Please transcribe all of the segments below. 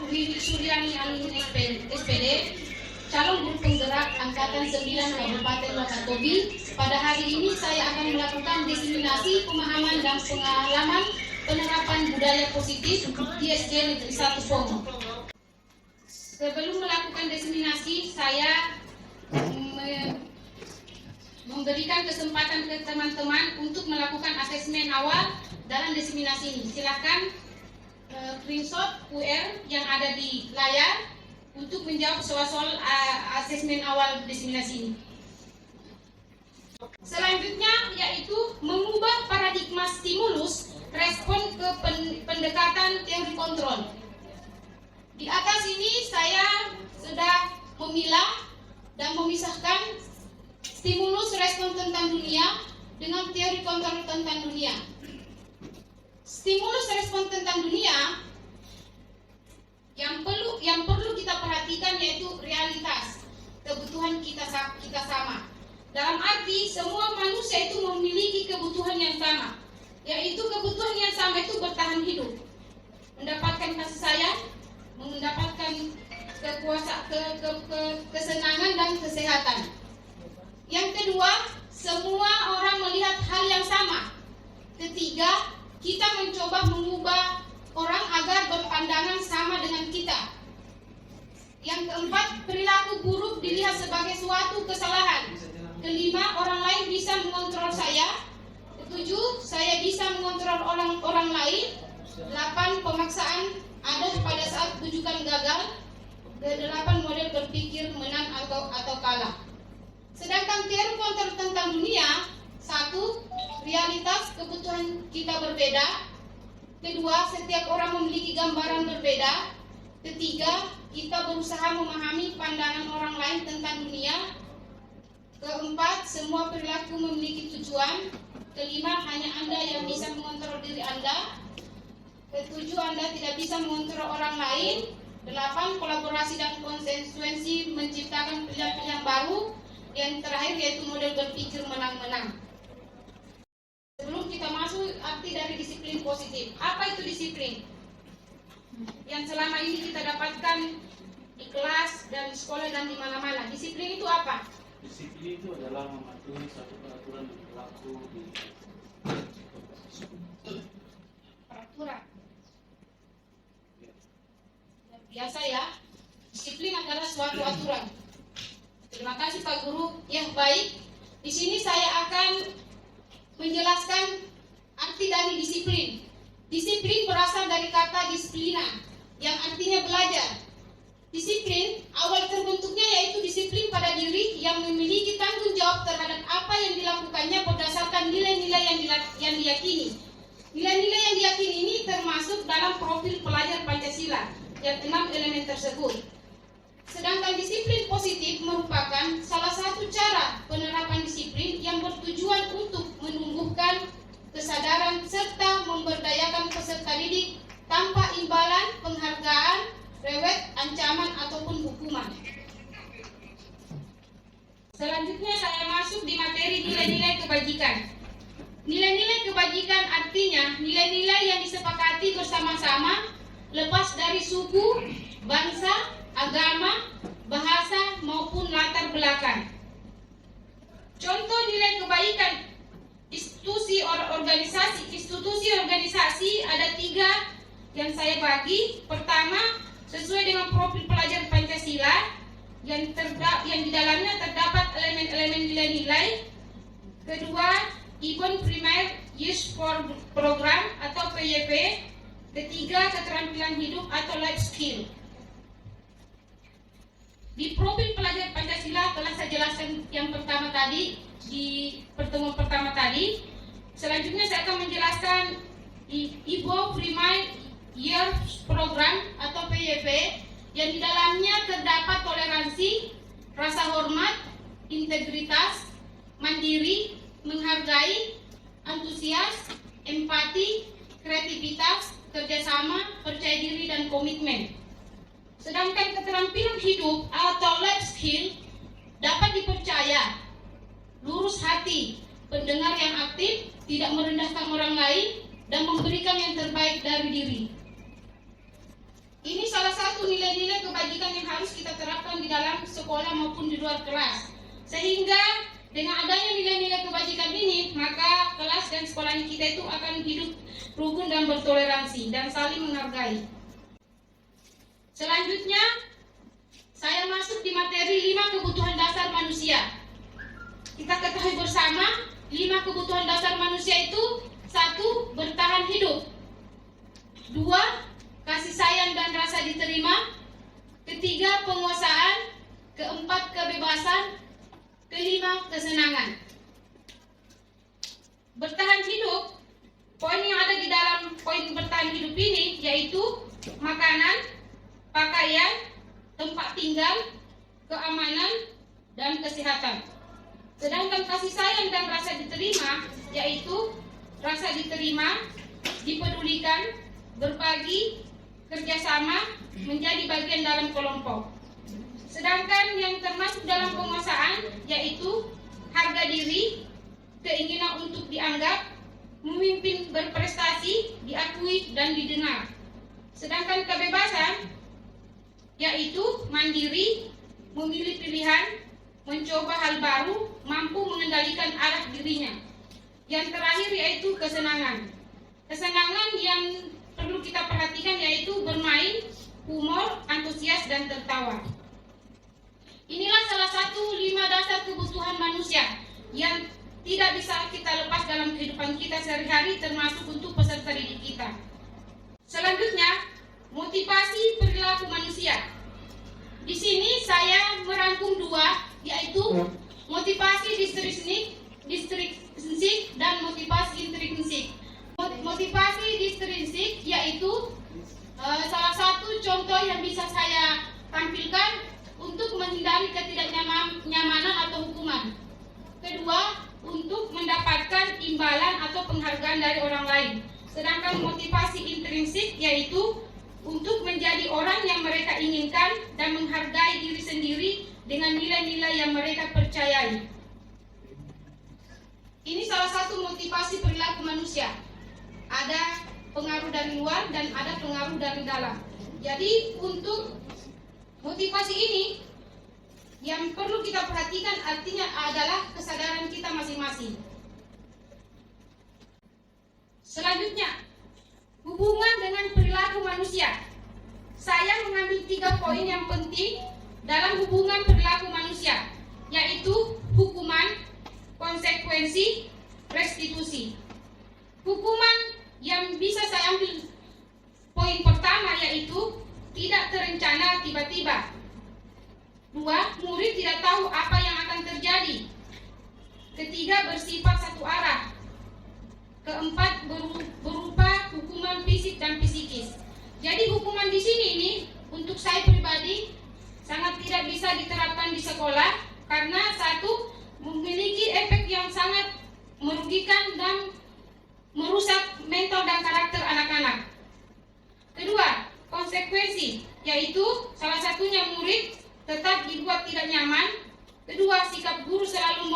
Wiwi Suryani alumni SPD, calon guru penggerak Angkatan 9 Kabupaten Wakatobi. Pada hari ini saya akan melakukan diseminasi pemahaman dan pengalaman penerapan budaya positif di SD Negeri 1 Pomo. Sebelum melakukan diseminasi, saya memberikan kesempatan ke teman-teman untuk melakukan asesmen awal dalam diseminasi ini. Silakan screenshot QR yang ada di layar untuk menjawab soal-soal asesmen awal diseminasi ini. Selanjutnya yaitu mengubah paradigma stimulus respon ke pendekatan teori kontrol. Di atas ini saya sudah memilah dan memisahkan stimulus respon tentang dunia dengan teori kontrol tentang dunia. Stimulus respon tentang dunia yang perlu kita perhatikan yaitu realitas kebutuhan kita sama. Dalam arti semua manusia itu memiliki kebutuhan yang sama, yaitu kebutuhan yang sama itu bertahan hidup, mendapatkan kasih sayang, mendapatkan kesenangan dan kesehatan. Yang kedua, semua orang melihat hal yang sama. Ketiga, kita mencoba mengubah orang agar berpandangan sama dengan kita. Yang keempat, perilaku buruk dilihat sebagai suatu kesalahan. Kelima, orang lain bisa mengontrol saya. Ketujuh, saya bisa mengontrol orang lain. 8, pemaksaan ada pada saat tujuan gagal. Ke-8, model berpikir menang atau kalah. Sedangkan teori kontrol tentang dunia, 1, realitas kebutuhan kita berbeda. Kedua, setiap orang memiliki gambaran berbeda. Ketiga, kita berusaha memahami pandangan orang lain tentang dunia. Keempat, semua perilaku memiliki tujuan. Kelima, hanya Anda yang bisa mengontrol diri Anda. Ketujuh, Anda tidak bisa mengontrol orang lain. 8, kolaborasi dan konsensuensi menciptakan pilihan-pilihan baru. Yang terakhir yaitu model berpikir menang-menang. Sebelum kita masuk arti dari disiplin positif, apa itu disiplin? Yang selama ini kita dapatkan di kelas dan di sekolah dan di mana-mana. Disiplin itu apa? Disiplin itu adalah mematuhi satu peraturan yang berlaku di peraturan. Biasa ya, disiplin adalah suatu aturan. Terima kasih Pak Guru. Ya baik, di sini saya akan menjelaskan arti dari disiplin. Disiplin berasal dari kata disiplina, yang artinya belajar. Disiplin awal terbentuknya yaitu disiplin pada diri yang memiliki tanggung jawab terhadap apa yang dilakukannya berdasarkan nilai-nilai yang diyakini. Nilai-nilai yang diyakini ini termasuk dalam profil pelajar Pancasila yang 6 elemen tersebut. Sedangkan disiplin positif merupakan salah satu cara penerapan disiplin yang bertujuan untuk menumbuhkan kesadaran serta memberdayakan peserta didik tanpa imbalan, penghargaan, rewet, ancaman ataupun hukuman. Selanjutnya saya masuk di materi nilai-nilai kebajikan. Nilai-nilai kebajikan artinya nilai-nilai yang disepakati bersama-sama lepas dari suku, bangsa, agama, bahasa maupun latar belakang. Contoh nilai kebaikan institusi organisasi ada 3 yang saya bagi. Pertama, sesuai dengan profil pelajar Pancasila yang di dalamnya terdapat elemen-elemen nilai-nilai. Kedua, Event Primer Youth Program atau PYP. Ketiga, keterampilan hidup atau life skill. Di profil pelajar Pancasila telah saya jelaskan yang pertama tadi di pertemuan pertama tadi. Selanjutnya saya akan menjelaskan Ivo Primer Year Program atau PYP yang di dalamnya terdapat toleransi, rasa hormat, integritas, mandiri, menghargai, antusias, empati, kreativitas, kerjasama, percaya diri, dan komitmen. Sedangkan keterampilan hidup atau life skill dapat dipercaya, lurus hati, pendengar yang aktif, tidak merendahkan orang lain, dan memberikan yang terbaik dari diri. Ini salah satu satu nilai-nilai kebajikan yang harus kita terapkan di dalam sekolah maupun di luar kelas. Sehingga dengan adanya nilai-nilai kebajikan ini, maka kelas dan sekolah kita itu akan hidup rukun dan bertoleransi dan saling menghargai. Selanjutnya, saya masuk di materi 5 kebutuhan dasar manusia. Kita ketahui bersama, 5 kebutuhan dasar manusia itu: 1. Bertahan hidup, 2. Kasih sayang dan rasa diterima, 3. Penguasaan, 4. Kebebasan, 5. Kesenangan. Bertahan hidup, poin yang ada di dalam poin bertahan hidup ini yaitu makanan, pakaian, tempat tinggal, keamanan, dan kesehatan. Sedangkan kasih sayang dan rasa diterima yaitu rasa diterima, dipedulikan, berbagi, kerjasama, menjadi bagian dalam kelompok. Sedangkan yang termasuk dalam penguasaan yaitu harga diri, keinginan untuk dianggap, memimpin, berprestasi, diakui, dan didengar. Sedangkan kebebasan yaitu mandiri, memilih pilihan, mencoba hal baru, mampu mengendalikan arah dirinya. Yang terakhir yaitu kesenangan. Kesenangan yang perlu kita perhatikan yaitu bermain, humor, antusias, dan tertawa. Inilah salah satu 5 dasar kebutuhan manusia yang tidak bisa kita lepas dalam kehidupan kita sehari-hari, termasuk untuk peserta didik kita. Selanjutnya, motivasi perilaku manusia. Di sini saya merangkum 2, yaitu motivasi distrinsik dan motivasi intrinsik. Motivasi distrinsik yaitu salah satu contoh yang bisa saya tampilkan untuk menghindari ketidaknyamanan atau hukuman. Kedua, untuk mendapatkan imbalan atau penghargaan dari orang lain. Sedangkan motivasi intrinsik yaitu untuk menjadi orang yang mereka inginkan dan menghargai diri sendiri dengan nilai-nilai yang mereka percayai. Ini salah satu motivasi perilaku manusia. Ada pengaruh dari luar dan ada pengaruh dari dalam. Jadi untuk motivasi ini yang perlu kita perhatikan artinya adalah kesadaran kita masing-masing. Selanjutnya, hubungan dengan perilaku manusia. Saya mengambil 3 poin yang penting dalam hubungan perilaku manusia, yaitu hukuman, konsekuensi, restitusi. Hukuman yang bisa saya ambil poin pertama yaitu tidak terencana tiba-tiba. 2. Murid tidak tahu apa yang akan terjadi. 3. Bersifat satu arah. 4. Berupa hukuman fisik dan psikis. Jadi hukuman di sini ini untuk saya pribadi sangat tidak bisa diterapkan di sekolah karena 1. Memiliki efek yang sangat merugikan dan merusak mental dan karakter anak-anak. 2. Konsekuensi, yaitu salah satunya murid tetap dibuat tidak nyaman. 2. Sikap guru selalu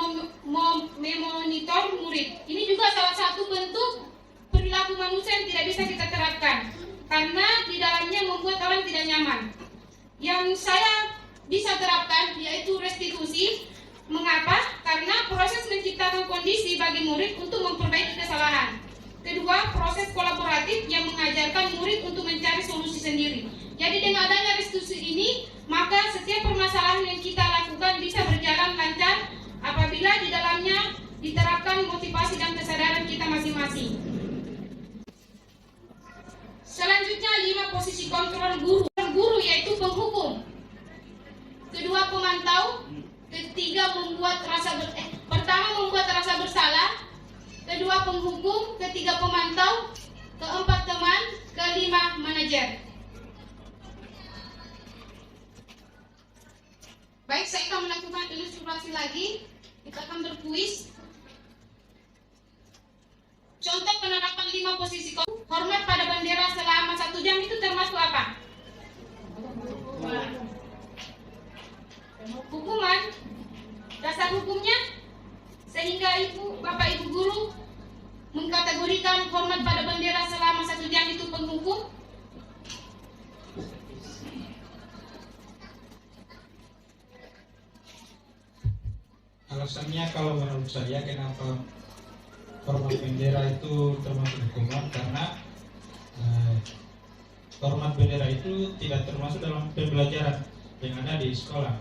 memonitor murid. Ini juga salah satu bentuk perilaku manusia yang tidak bisa kita terapkan karena di dalamnya membuat orang tidak nyaman. Yang saya bisa terapkan yaitu restitusi. Mengapa? Karena proses menciptakan kondisi bagi murid untuk memperbaiki kesalahan. 2. Proses kolaboratif yang mengajarkan murid untuk mencari solusi sendiri. Jadi dengan adanya restitusi ini, maka setiap permasalahan yang kita lakukan bisa berjalan lancar apabila di dalamnya diterapkan motivasi dan kesadaran kita masing-masing. Selanjutnya 5 posisi kontrol guru. Guru yaitu penghukum. 2. Pemantau. 3. Pertama membuat rasa bersalah. 2. Penghukum. 3. Pemantau. 4. Teman. 5. Manajer. Baik, saya akan melakukan ilustrasi lagi. Kita akan berkuis. Contoh penerapan 5 posisi hormat pada bendera selama 1 jam itu termasuk apa? Hukuman. Dasar hukumnya sehingga Bapak Ibu guru mengkategorikan hormat pada bendera selama 1 jam itu penghukum. Alasannya kalau menurut saya kenapa hormat bendera itu termasuk hukuman karena hormat bendera itu tidak termasuk dalam pembelajaran yang ada di sekolah,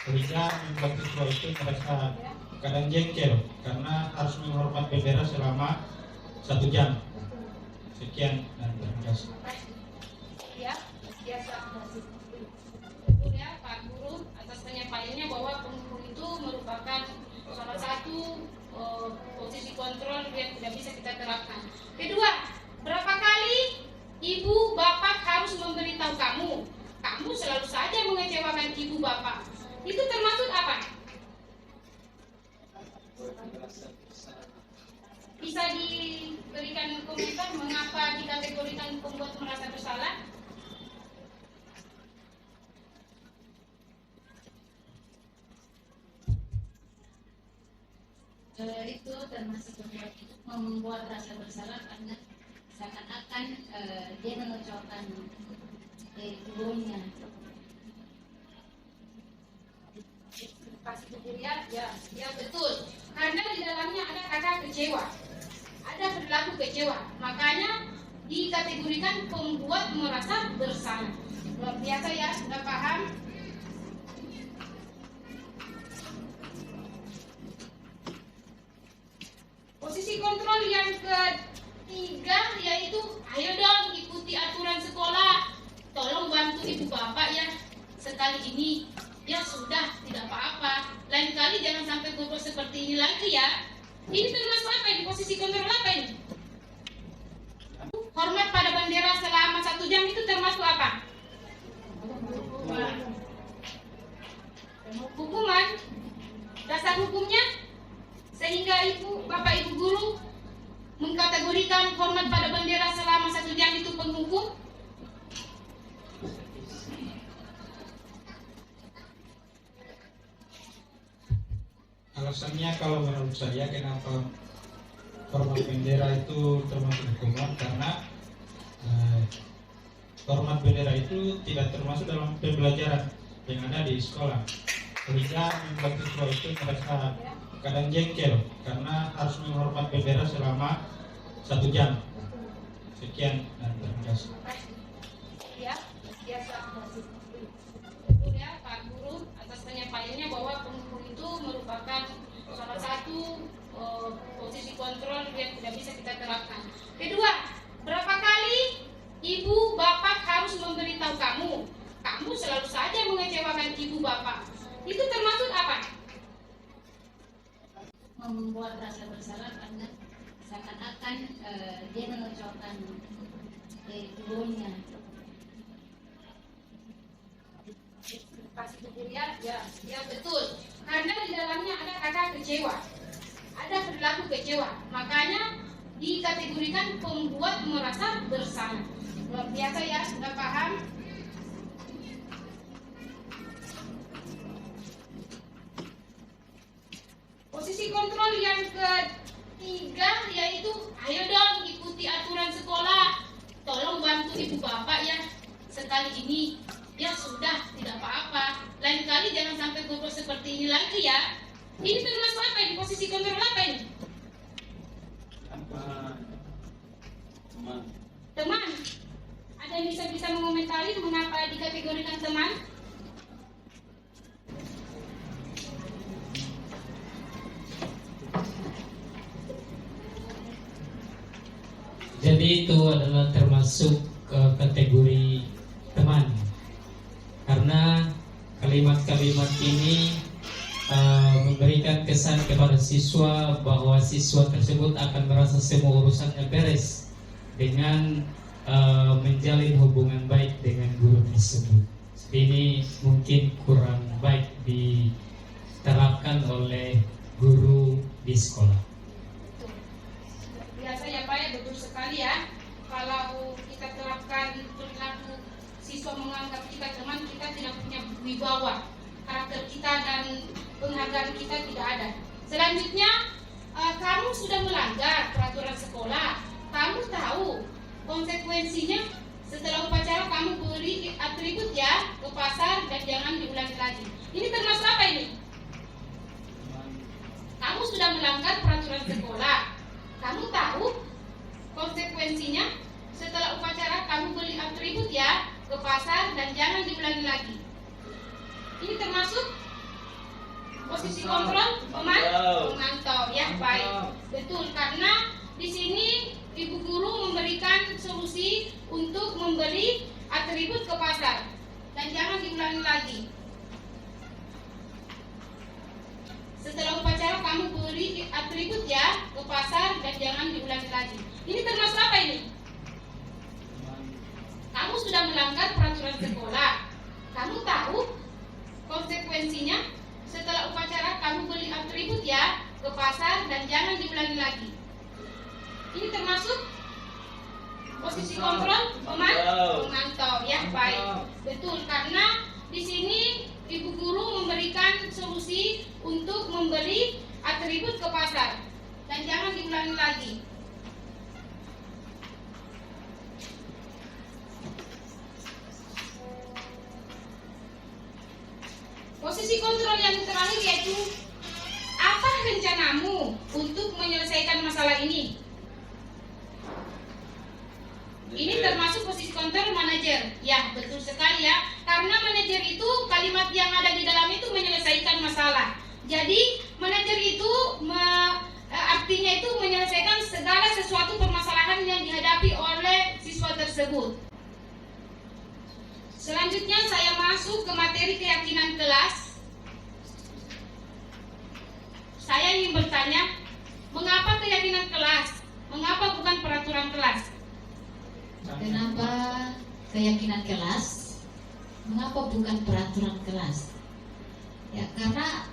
sehingga membuat siswa itu merasa kadang jengkel karena harus menghormat bendera selama 1 jam. Sekian dan terima kasih. Ya, biasa. Ya, Pak Guru atas penyampaiannya bahwa penghulu itu merupakan salah satu posisi kontrol yang tidak bisa kita terapkan. Kedua, berapa kali ibu bapak harus memberitahu kamu selalu saja mengecewakan ibu bapak. Itu termasuk apa? Bisa diberikan komentar mengapa dikategorikan pembuat merasa bersalah? Itu termasuk membuat rasa bersalah karena seakan-akan dia mengecewakan ibunya. Pasti ya, ya betul. Karena di dalamnya ada kata kecewa, ada perilaku kecewa, makanya dikategorikan pembuat merasa bersalah. Luar biasa ya, sudah paham? Posisi kontrol yang ketiga yaitu ayo dong ikuti aturan sekolah, tolong bantu ibu bapak ya sekali ini. Ya sudah, tidak apa-apa. Lain kali jangan sampai bodoh seperti ini lagi ya. Ini termasuk apa ini? Posisi kontrol apa ini? Hormat pada bendera selama 1 jam itu termasuk apa? Hukuman. Dasar hukumnya sehingga bapak ibu guru mengkategorikan hormat pada bendera selama 1 jam itu penghukum. Alasannya kalau menurut saya kenapa hormat bendera itu termasuk hukuman karena hormat bendera itu tidak termasuk dalam pembelajaran yang ada di sekolah, sehingga membuat siswa itu merasa kadang jengkel karena harus menghormat bendera selama 1 jam. Sekian dan terima kasih. Ya, biasa. Ya, Pak Guru atas penyampaiannya bahwa penghulu itu merupakan salah satu posisi kontrol yang tidak bisa kita terapkan. Kedua, berapa kali ibu bapak harus memberitahu kamu selalu saja mengecewakan ibu bapak. Itu termasuk apa? Membuat rasa bersalah karena seakan-akan dia mengecewakan ibunya. Pasti ya betul. Karena di dalamnya ada kata kecewa, ada perilaku kecewa, makanya dikategorikan pembuat merasa bersalah. Luar biasa ya, sudah paham? Posisi kontrol yang ketiga yaitu ayo dong ikuti aturan sekolah, tolong bantu ibu bapak ya sekali ini. Ya sudah, tidak apa-apa. Lain kali jangan sampai bodoh seperti ini lagi ya. Ini termasuk apa ini? Posisi kontrol apa ini? Teman. Ada yang bisa mengomentari mengapa dikategorikan teman? Jadi itu adalah termasuk kategori teman. Karena kalimat-kalimat ini memberikan kesan kepada siswa bahwa siswa tersebut akan merasa semua urusannya beres dengan menjalin hubungan baik dengan guru tersebut. Ini mungkin kurang baik diterapkan oleh guru di sekolah. Biasa ya Pak ya, betul sekali ya. Kalau kita terapkan perilaku siswa menganggap kita teman, kita tidak punya wibawa, karakter kita dan penghargaan kita tidak ada. Selanjutnya, kamu sudah melanggar peraturan sekolah, kamu tahu konsekuensinya. Setelah upacara kamu beri atribut ya ke pasar dan jangan diulangi lagi. Ini termasuk apa ini? melanggar peraturan sekolah. Kamu tahu konsekuensinya? Setelah upacara kamu beli atribut ya ke pasar dan jangan diulangi lagi. Ini termasuk posisi kontrol pemantau ya, baik. Betul, karena di sini ibu guru memberikan solusi untuk membeli atribut ke pasar dan jangan diulangi lagi. Setelah upacara kamu beli atribut ya ke pasar dan jangan diulangi lagi. Ini termasuk apa ini? Kamu sudah melanggar peraturan sekolah. Kamu tahu konsekuensinya? Setelah upacara kamu beli atribut ya ke pasar dan jangan diulangi lagi. Ini termasuk posisi kontrol pemantau ya, baik. Betul, karena di sini ibu guru memberikan solusi untuk membeli atribut ke pasar dan jangan diulangi lagi. Posisi kontrol yang terakhir yaitu apa rencanamu untuk menyelesaikan masalah ini? Ini termasuk posisi kontrol manajer. Ya, betul sekali ya. Karena manajer itu kalimat yang ada di dalam itu menyelesaikan masalah. Jadi manajer itu artinya itu menyelesaikan segala sesuatu permasalahan yang dihadapi oleh siswa tersebut. Selanjutnya saya masuk ke materi keyakinan kelas. Saya ingin bertanya, mengapa keyakinan kelas? Mengapa bukan peraturan kelas? Kenapa keyakinan kelas? Mengapa bukan peraturan kelas? Ya, karena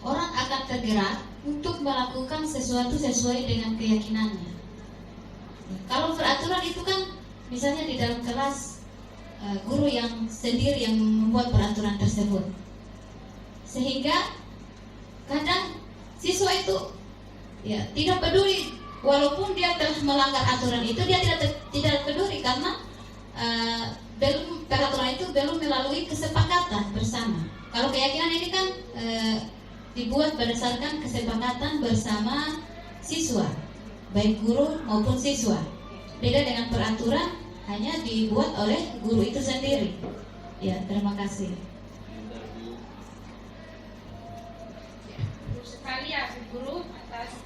orang akan tergerak untuk melakukan sesuatu sesuai dengan keyakinannya. Ya, kalau peraturan itu kan misalnya di dalam kelas guru yang sendiri yang membuat peraturan tersebut, sehingga kadang siswa itu ya tidak peduli walaupun dia telah melanggar aturan itu, dia tidak peduli karena belum peraturan itu belum melalui kesepakatan bersama. Kalau keyakinan ini kan dibuat berdasarkan kesepakatan bersama siswa, baik guru maupun siswa. Beda dengan peraturan hanya dibuat oleh guru itu sendiri. Ya, terima kasih. Terima sekali ya guru atas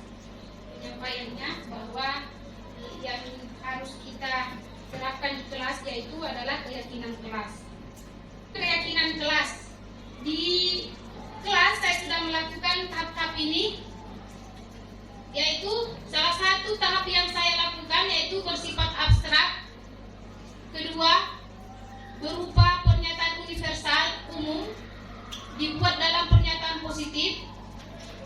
penyampaiannya bahwa yang harus kita terapkan di kelas yaitu adalah keyakinan kelas. Keyakinan kelas. Di kelas saya sudah melakukan tahap-tahap ini, yaitu salah satu tahap yang saya lakukan yaitu bersifat abstrak. Kedua, berupa pernyataan universal umum dibuat dalam pernyataan positif.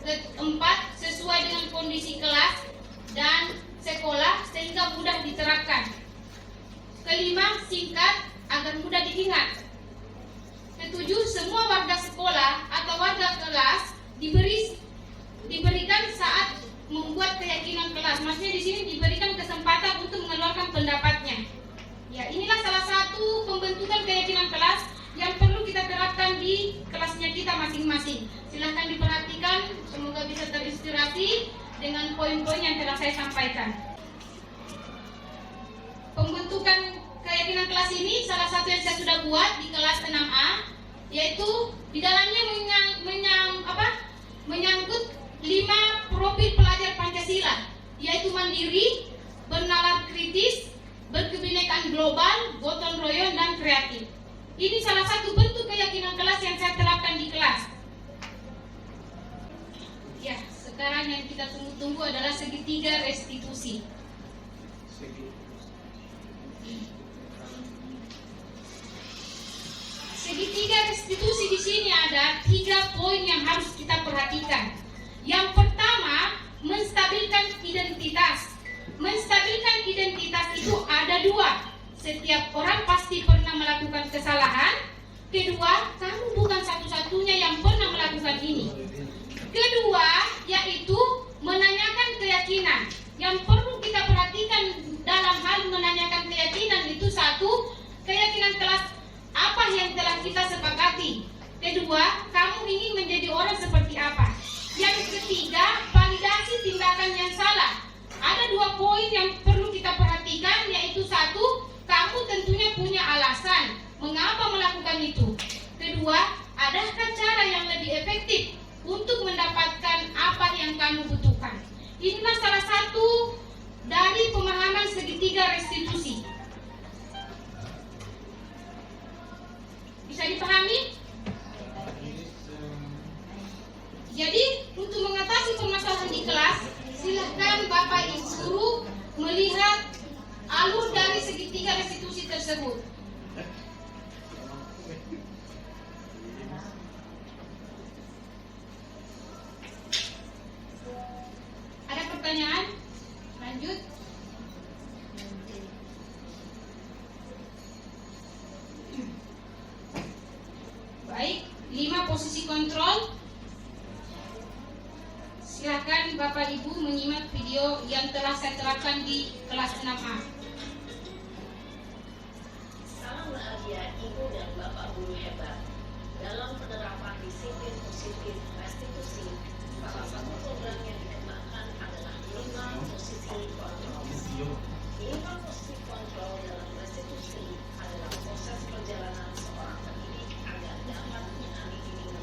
Keempat, sesuai dengan kondisi kelas dan sekolah sehingga mudah diterapkan. Kelima, singkat agar mudah diingat. Ketujuh, semua warga sekolah atau warga kelas diberikan saat membuat keyakinan kelas. Maksudnya di sini diberikan kesempatan untuk mengeluarkan pendapatnya. Ya, inilah salah satu pembentukan keyakinan kelas yang perlu kita terapkan di kelasnya kita masing-masing. Silahkan diperhatikan, semoga bisa terinspirasi dengan poin-poin yang telah saya sampaikan. Pembentukan keyakinan kelas ini salah satu yang saya sudah buat di kelas 6A, yaitu di dalamnya menyangkut 5 profil pelajar Pancasila, yaitu mandiri, bernalar kritis, berkebinekaan global, gotong royong, dan kreatif. Ini salah satu bentuk keyakinan kelas yang saya terapkan di kelas. Ya, sekarang yang kita tunggu-tunggu adalah segitiga restitusi. Segitiga restitusi di sini ada 3 poin yang harus kita perhatikan. Yang pertama, menstabilkan identitas. Menstabilkan identitas itu ada 2. Setiap orang pasti pernah melakukan kesalahan. Kedua, kamu bukan satu-satunya yang pernah melakukan ini. Kedua, yaitu menanyakan keyakinan. Yang perlu kita perhatikan dalam hal menanyakan keyakinan itu, 1, keyakinan kelas apa yang telah kita sepakati. Kedua, kamu ingin menjadi orang seperti apa. Yang ketiga, validasi tindakan yang salah. Ada 2 poin yang perlu kita perhatikan, yaitu 1, kamu tentunya punya alasan mengapa melakukan itu. Kedua, adakah cara yang lebih efektif untuk mendapatkan apa yang kamu butuhkan. Inilah salah satu dari pemahaman segitiga restitusi. Bisa dipahami? Jadi, untuk mengatasi permasalahan di kelas, silahkan Bapak Ibu guru melihat alur dari segitiga restitusi tersebut. Ada pertanyaan? Lanjut. Baik, 5 posisi kontrol. Silakan Bapak Ibu menyimak video yang telah saya terapkan di kelas 6A. Salam bahagia Ibu dan Bapak Guru hebat. Dalam penerapan disiplin positif restitusi, salah satu program yang dikembangkan adalah 5 posisi kontrol. 5 posisi kontrol dalam restitusi adalah proses perjalanan seorang pendidik agar dapat mengambil dirinya.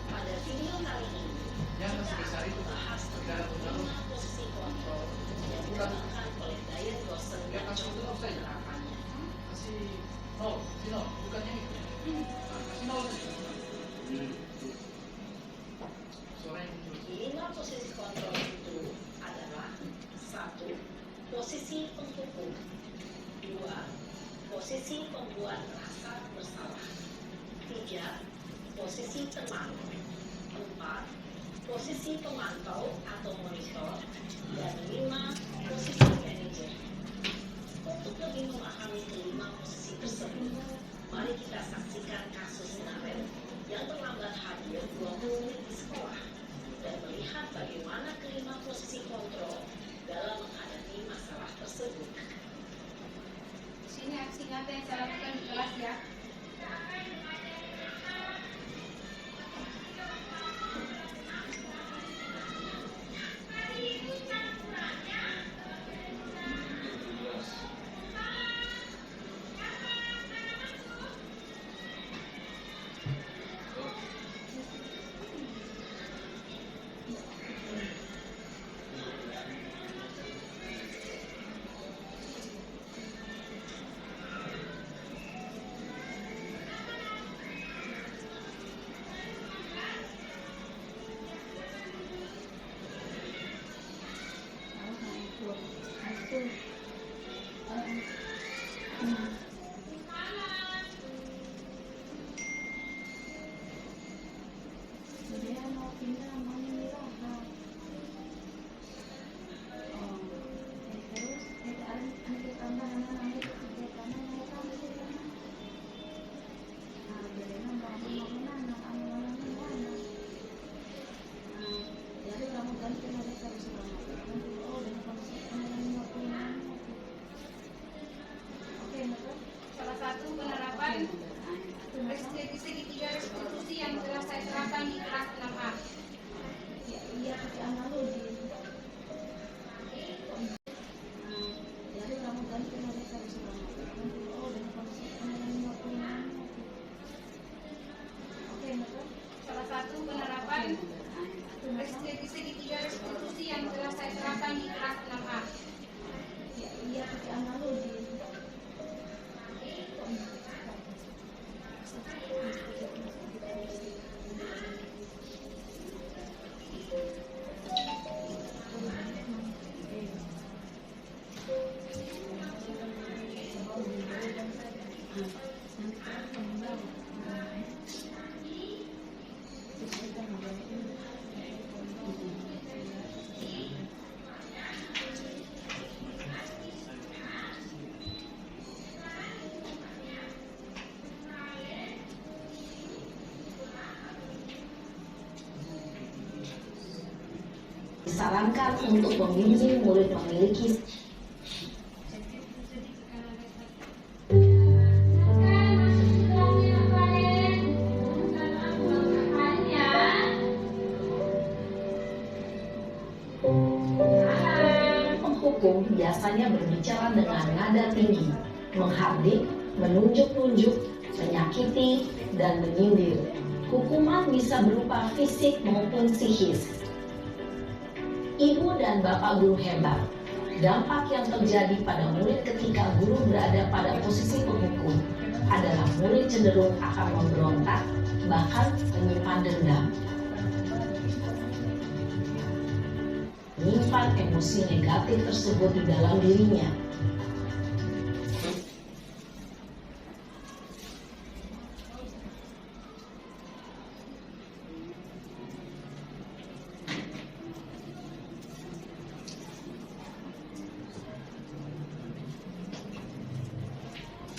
Pada video kali ini, kita akan membahas tentang 5 posisi kontrol yang dikembangkan oleh Dian Rosen dan contoh penerapannya. Lima posisi kontrol itu adalah 1. Posisi penghukum, 2. Posisi pembuat rasa bersalah, 3. Posisi teman, 4. Posisi pemantau atau monitor, dan 5. Posisi manajer. Untuk lebih memahami kelima posisi tersebut, mari kita saksikan kasus Naren yang terlambat hadir 20 menit di sekolah dan melihat bagaimana kelima posisi kontrol dalam menghadapi masalah tersebut. Sini aksi nyata yang saya lakukan di kelas ya. Salah satu penerapan segitiga restitusi yang telah saya terapkan di kelas 6A. Salah satu penerapan segitiga restitusi yang telah saya terapkan di kelas 6A. Disarankan untuk membimbing murid memiliki biasanya berbicara dengan nada tinggi, menghardik, menunjuk-nunjuk, menyakiti, dan menyindir. Hukuman bisa berupa fisik maupun psikis. Ibu dan bapak guru hebat. Dampak yang terjadi pada murid ketika guru berada pada posisi penghukum adalah murid cenderung akan memberontak, bahkan menyimpan dendam. Menyimpan emosi negatif tersebut di dalam dirinya.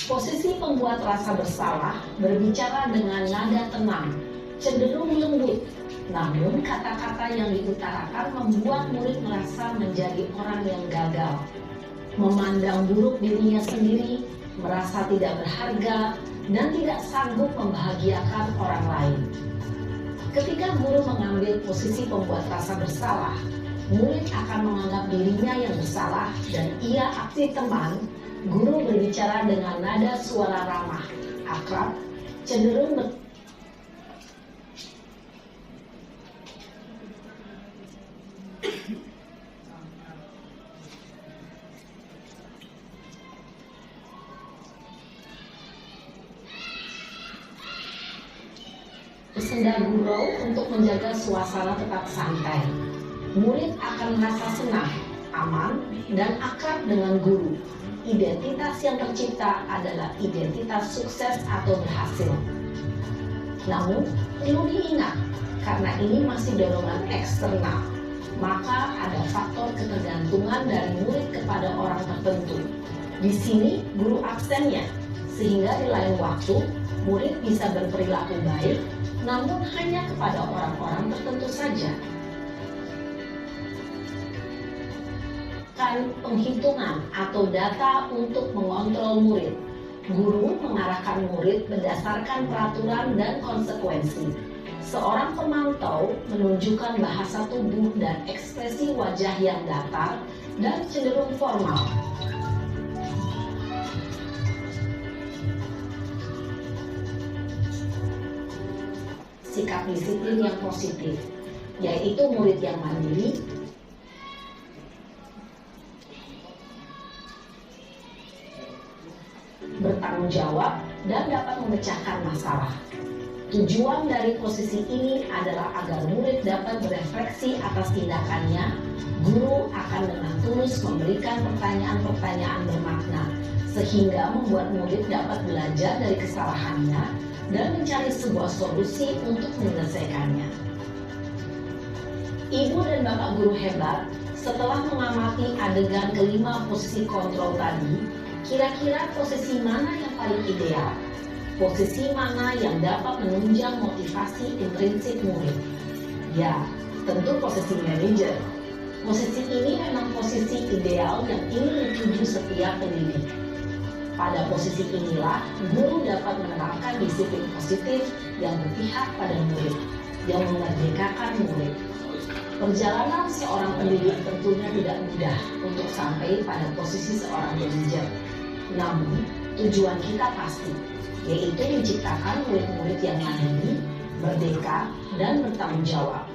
Posisi pembuat rasa bersalah berbicara dengan nada tenang, cenderung lembut. Namun kata-kata yang diutarakan membuat murid merasa menjadi orang yang gagal, memandang buruk dirinya sendiri, merasa tidak berharga, dan tidak sanggup membahagiakan orang lain. Ketika guru mengambil posisi pembuat rasa bersalah, murid akan menganggap dirinya yang bersalah dan ia aksi teman. Guru berbicara dengan nada suara ramah, akrab, cenderung bersenda gurau untuk menjaga suasana tetap santai. Murid akan merasa senang, aman, dan akrab dengan guru. Identitas yang tercipta adalah identitas sukses atau berhasil. Namun, perlu diingat, karena ini masih dorongan eksternal, maka ada faktor ketergantungan dari murid kepada orang tertentu. Di sini, guru absennya, sehingga di lain waktu, murid bisa berperilaku baik, namun hanya kepada orang-orang tertentu saja. Penghitungan atau data untuk mengontrol murid. Guru mengarahkan murid berdasarkan peraturan dan konsekuensi. Seorang pemantau menunjukkan bahasa tubuh dan ekspresi wajah yang datar dan cenderung formal. Sikap disiplin yang positif, yaitu murid yang mandiri, bertanggung jawab, dan dapat memecahkan masalah. Tujuan dari posisi ini adalah agar murid dapat berefleksi atas tindakannya. Guru akan dengan tulus memberikan pertanyaan-pertanyaan bermakna, sehingga membuat murid dapat belajar dari kesalahannya dan mencari sebuah solusi untuk menyelesaikannya. Ibu dan bapak guru hebat, setelah mengamati adegan kelima posisi kontrol tadi, kira-kira posisi mana yang paling ideal? Posisi mana yang dapat menunjang motivasi intrinsik murid? Ya, tentu posisi manajer. Posisi ini memang posisi ideal yang ingin dituju setiap pendidik. Pada posisi inilah, guru dapat menerapkan disiplin positif yang berpihak pada murid, yang memerdekakan murid. Perjalanan seorang pendidik tentunya tidak mudah untuk sampai pada posisi seorang manajer. Namun, tujuan kita pasti, yaitu menciptakan murid-murid yang mandiri, merdeka, dan bertanggung jawab.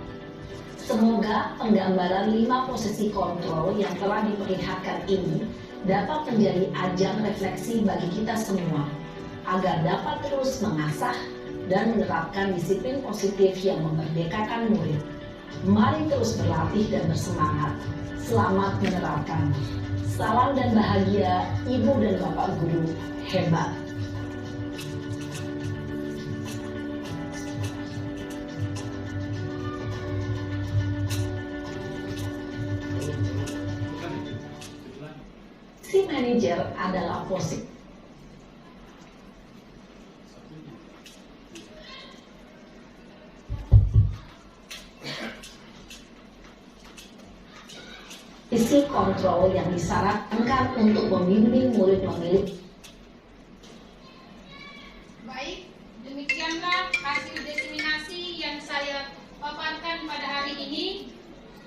Semoga penggambaran 5 posisi kontrol yang telah diperlihatkan ini dapat menjadi ajang refleksi bagi kita semua, agar dapat terus mengasah dan menerapkan disiplin positif yang memerdekakan murid. Mari terus berlatih dan bersemangat. Selamat menerapkan. Salam dan bahagia, Ibu dan Bapak Guru hebat. Si manajer adalah posisi kontrol yang disarankan untuk membimbing murid memilih. Baik, demikianlah hasil diseminasi yang saya paparkan pada hari ini.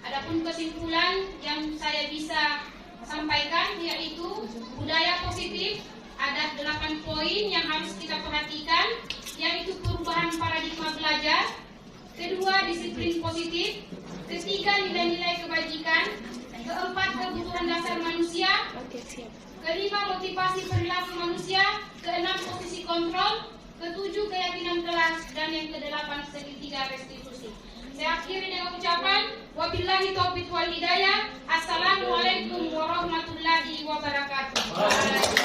Adapun kesimpulan yang saya bisa sampaikan, yaitu budaya positif. Ada 8 poin yang harus kita perhatikan, yaitu perubahan paradigma belajar, kedua disiplin positif, ketiga nilai-nilai kebajikan, keempat kebutuhan dasar manusia, kelima motivasi perilaku manusia, keenam posisi kontrol, ketujuh keyakinan kelas, dan yang kedelapan segitiga restitusi. Saya akhiri dengan ucapan wabillahi taufiq wal hidayah. Assalamualaikum warahmatullahi wabarakatuh.